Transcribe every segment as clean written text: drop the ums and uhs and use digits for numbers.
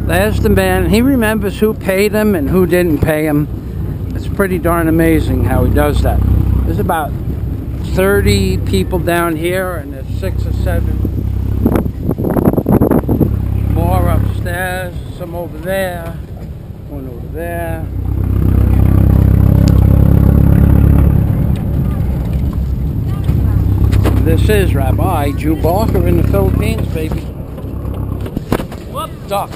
There's the man. He remembers who paid him and who didn't pay him. It's pretty darn amazing how he does that. There's about 30 people down here, and there's 6 or 7 more upstairs. Some over there, one over there. This is Rabbi Jew Barker in the Philippines, baby. Whoop, duck.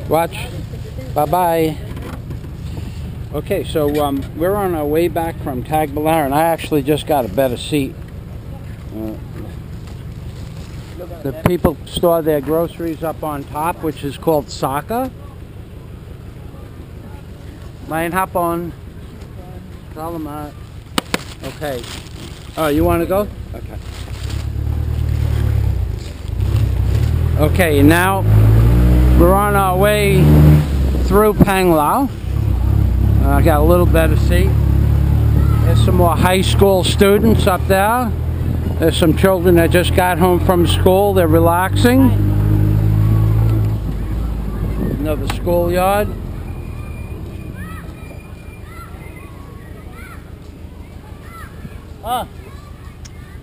Watch. Bye-bye. Okay, so we're on our way back from Tagbilaran, and I actually just got a better seat. The people store their groceries up on top, which is called Saka. Main hapon. Salamat. Okay. Oh, you want to go? Okay. Okay, now we're on our way through Panglao. I got a little better seat. There's some more high school students up there. There's some children that just got home from school. They're relaxing. Another schoolyard.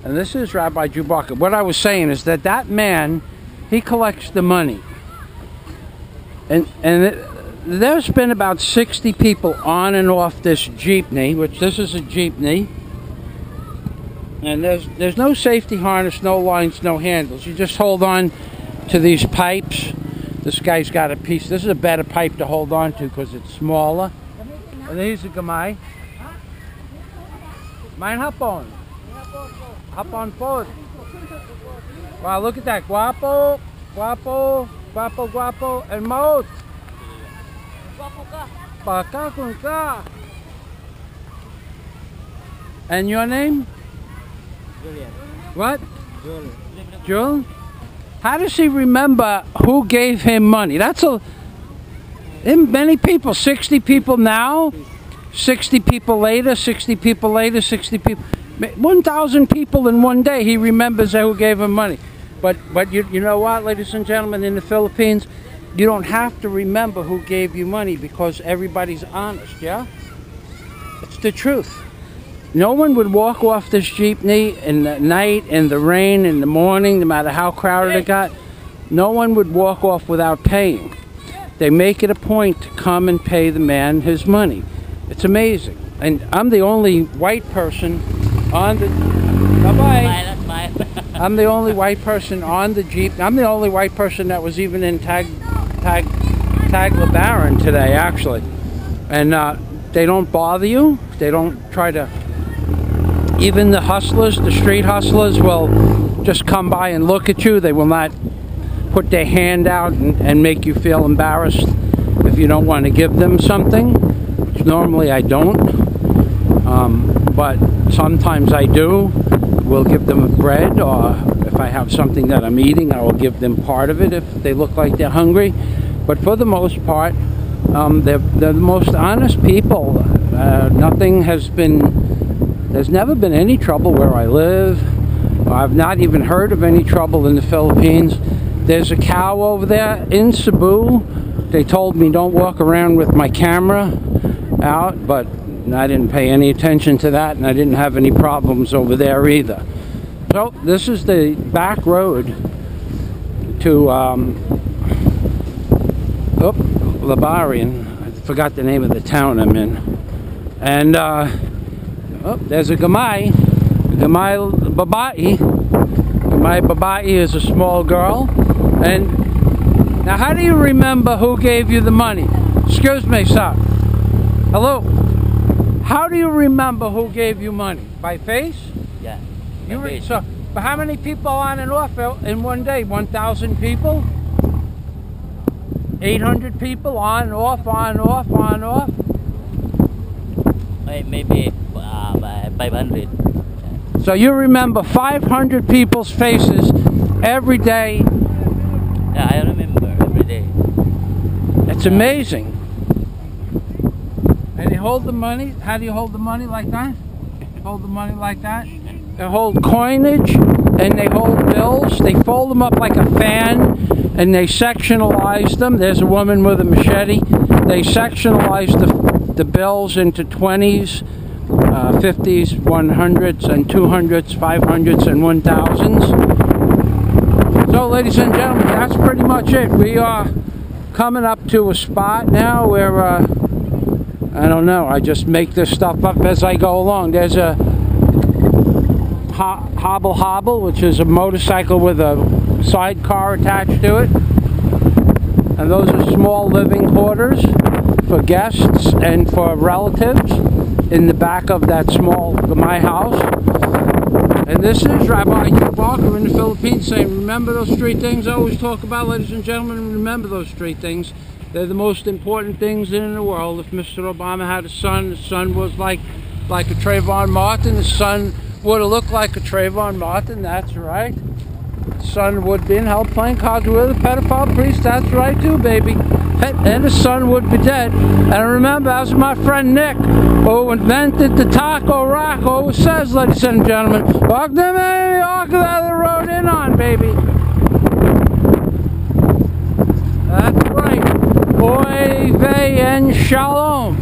And this is Rabbi Jew Barker. What I was saying is that that man, he collects the money. There's been about 60 people on and off this Jeepney, which this is a Jeepney. And there's no safety harness, no lines, no handles. You just hold on to these pipes. This guy's got a piece. This is a better pipe to hold on to because it's smaller. And here's a gamay. Mine hapon. Hapon po. Wow, look at that. Guapo, guapo, guapo, guapo, and mouth. Baka kun ka. And your name? Julian. What? Jul. Jul? How does he remember who gave him money? That's many people. 60 people now, 60 people later, 60 people later, 60 people. 1,000 people in one day. He remembers who gave him money. But you know what, ladies and gentlemen, in the Philippines, you don't have to remember who gave you money because everybody's honest, yeah? It's the truth. No one would walk off this Jeepney in the night, in the rain, in the morning, no matter how crowded it got. No one would walk off without paying. They make it a point to come and pay the man his money. It's amazing. And I'm the only white person on the... Bye-bye. I'm the only white person on the Jeep. I'm the only white person that was even in Tagbilaran today, actually. And they don't bother you. They don't try to... Even the hustlers, the street hustlers, will just come by and look at you. They will not put their hand out and make you feel embarrassed if you don't want to give them something, which normally I don't. But sometimes I do. We'll give them bread, or if I have something that I'm eating, I will give them part of it if they look like they're hungry. But for the most part, they're the most honest people. There's never been any trouble where I live. I've not even heard of any trouble in the Philippines. There's a cow over there in Cebu. They told me don't walk around with my camera out, but I didn't pay any attention to that, and I didn't have any problems over there either. So this is the back road to Labarian. I forgot the name of the town I'm in. And there's a gamay. Gamay babae. Gamay babae is a small girl. And now, how do you remember who gave you the money? Excuse me, sir. Hello. How do you remember who gave you money? By face? Yeah. So, but how many people on and off in one day? 1,000 people? 800 people on, off, on, off, on, off? Maybe 500. So you remember 500 people's faces every day Yeah, I remember every day. It's amazing. And they hold the money. How do you hold the money like that? Hold the money like that? They hold coinage and they hold bills. They fold them up like a fan and they sectionalize them. There's a woman with a machete. They sectionalize the bills into 20s, 50s, 100s, and 200s, 500s, and 1000s. So, ladies and gentlemen, that's pretty much it. We are coming up to a spot now where, I don't know, I just make this stuff up as I go along. There's a hobble, which is a motorcycle with a sidecar attached to it. And those are small living quarters for guests and for relatives in the back of that my house. And this is Rabbi Hugh Barker in the Philippines saying, remember those three things I always talk about, ladies and gentlemen? Remember those three things. They're the most important things in the world. If Mr. Obama had a son, the son was like a Trayvon Martin. The son would have looked like a Trayvon Martin, that's right. The son would be in hell playing cards with a pedophile priest, that's right too, baby. And the son would be dead. And remember, as my friend Nick, who invented the taco rock, always says, ladies and gentlemen, walk them in, walk the road in on, baby. That's right. Oy vey and shalom.